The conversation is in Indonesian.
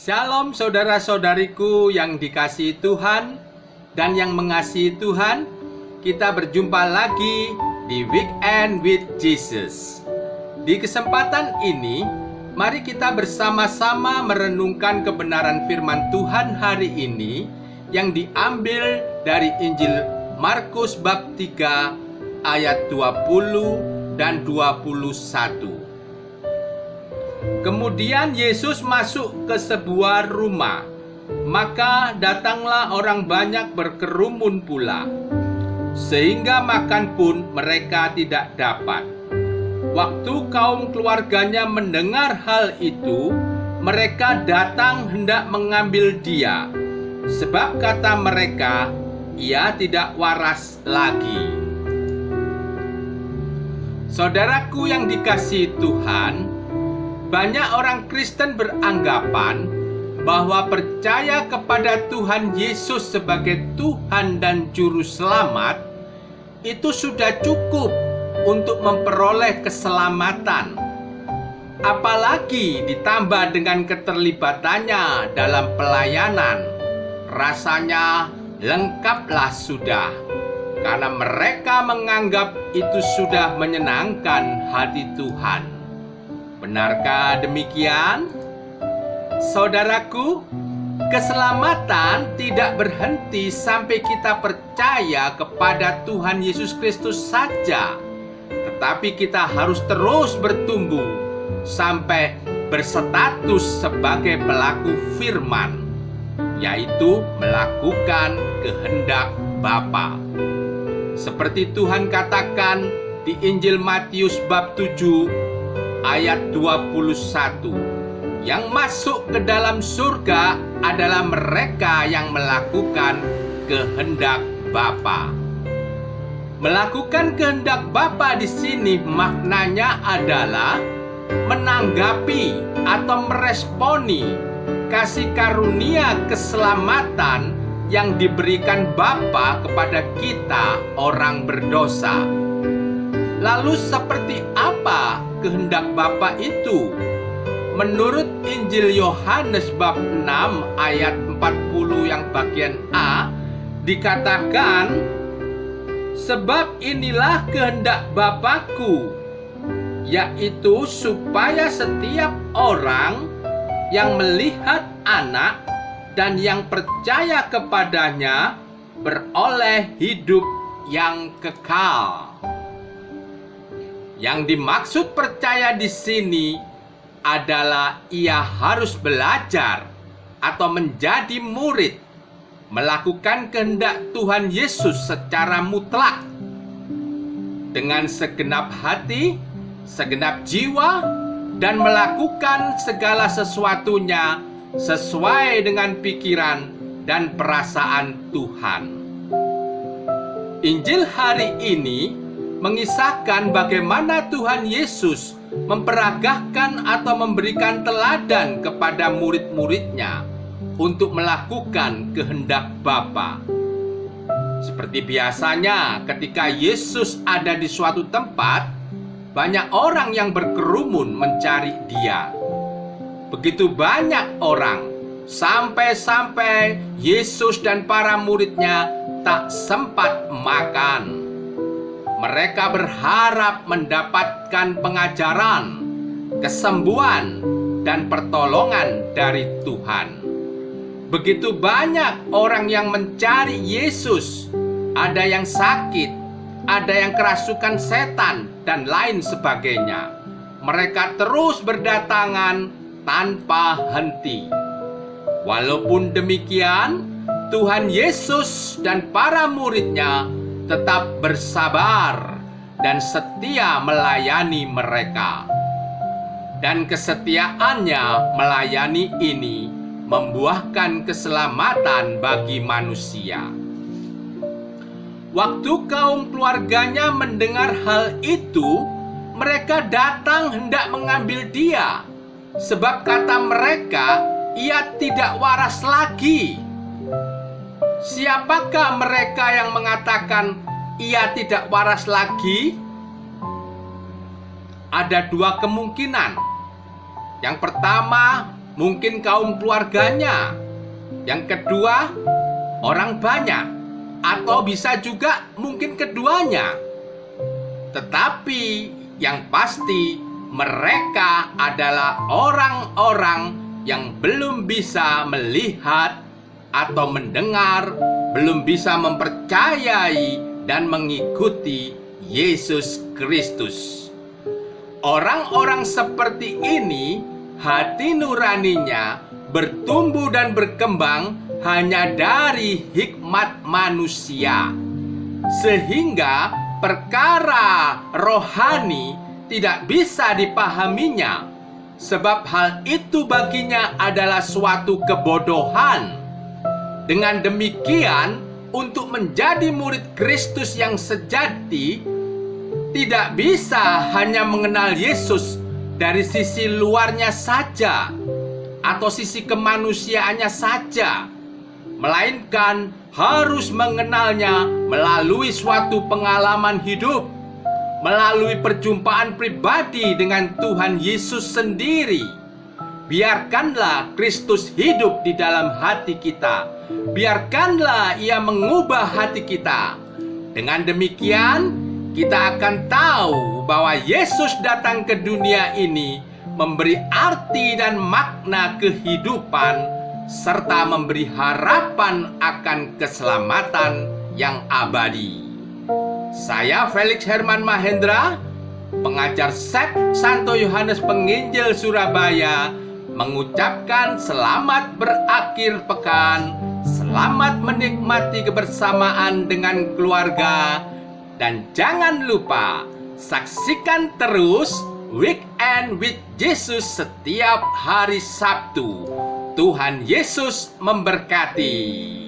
Shalom saudara-saudariku yang dikasihi Tuhan dan yang mengasihi Tuhan. Kita berjumpa lagi di Weekend with Jesus. Di kesempatan ini, mari kita bersama-sama merenungkan kebenaran firman Tuhan hari ini yang diambil dari Injil Markus bab 3 ayat 20 dan 21. Kemudian Yesus masuk ke sebuah rumah, maka datanglah orang banyak berkerumun pula, sehingga makan pun mereka tidak dapat. Waktu kaum keluarganya mendengar hal itu, mereka datang hendak mengambil dia, sebab kata mereka, ia tidak waras lagi. Saudaraku yang dikasihi Tuhan, banyak orang Kristen beranggapan bahwa percaya kepada Tuhan Yesus sebagai Tuhan dan Juru Selamat itu sudah cukup untuk memperoleh keselamatan. Apalagi ditambah dengan keterlibatannya dalam pelayanan, rasanya lengkaplah sudah, karena mereka menganggap itu sudah menyenangkan hati Tuhan. Benarkah demikian? Saudaraku, keselamatan tidak berhenti sampai kita percaya kepada Tuhan Yesus Kristus saja, tetapi kita harus terus bertumbuh sampai berstatus sebagai pelaku firman, yaitu melakukan kehendak Bapa. Seperti Tuhan katakan di Injil Matius bab 7 ayat 21, yang masuk ke dalam surga adalah mereka yang melakukan kehendak Bapa. Melakukan kehendak Bapa di sini maknanya adalah menanggapi atau meresponi kasih karunia keselamatan yang diberikan Bapa kepada kita orang berdosa. Lalu seperti apa kehendak Bapa itu? Menurut Injil Yohanes bab 6 ayat 40 yang bagian A dikatakan, sebab inilah kehendak Bapa-Ku, yaitu supaya setiap orang yang melihat Anak dan yang percaya kepadanya beroleh hidup yang kekal. Yang dimaksud percaya di sini adalah ia harus belajar atau menjadi murid, melakukan kehendak Tuhan Yesus secara mutlak, dengan segenap hati, segenap jiwa, dan melakukan segala sesuatunya sesuai dengan pikiran dan perasaan Tuhan. Injil hari ini mengisahkan bagaimana Tuhan Yesus memperagakan atau memberikan teladan kepada murid-muridnya untuk melakukan kehendak Bapa. Seperti biasanya ketika Yesus ada di suatu tempat, banyak orang yang berkerumun mencari Dia. Begitu banyak orang, sampai-sampai Yesus dan para muridnya tak sempat makan. Mereka berharap mendapatkan pengajaran, kesembuhan, dan pertolongan dari Tuhan. Begitu banyak orang yang mencari Yesus. Ada yang sakit, ada yang kerasukan setan, dan lain sebagainya. Mereka terus berdatangan tanpa henti. Walaupun demikian, Tuhan Yesus dan para muridnya tetap bersabar dan setia melayani mereka. Dan kesetiaannya melayani ini membuahkan keselamatan bagi manusia. Waktu kaum keluarganya mendengar hal itu, mereka datang hendak mengambil dia, sebab kata mereka, ia tidak waras lagi. Siapakah mereka yang mengatakan ia tidak waras lagi? Ada dua kemungkinan. Yang pertama, mungkin kaum keluarganya. Yang kedua, orang banyak. Atau bisa juga mungkin keduanya. Tetapi yang pasti mereka adalah orang-orang yang belum bisa melihat atau mendengar, belum bisa mempercayai dan mengikuti Yesus Kristus. Orang-orang seperti ini, hati nuraninya bertumbuh dan berkembang hanya dari hikmat manusia, sehingga perkara rohani tidak bisa dipahaminya, sebab hal itu baginya adalah suatu kebodohan. Dengan demikian, untuk menjadi murid Kristus yang sejati, tidak bisa hanya mengenal Yesus dari sisi luarnya saja atau sisi kemanusiaannya saja, melainkan harus mengenalnya melalui suatu pengalaman hidup, melalui perjumpaan pribadi dengan Tuhan Yesus sendiri. Biarkanlah Kristus hidup di dalam hati kita. Biarkanlah Ia mengubah hati kita. Dengan demikian, kita akan tahu bahwa Yesus datang ke dunia ini memberi arti dan makna kehidupan, serta memberi harapan akan keselamatan yang abadi. Saya Felix Herman Mahendra, pengajar SEP Santo Yohanes Penginjil Surabaya, mengucapkan selamat berakhir pekan, selamat menikmati kebersamaan dengan keluarga, dan jangan lupa saksikan terus Weekend with Jesus setiap hari Sabtu. Tuhan Yesus memberkati.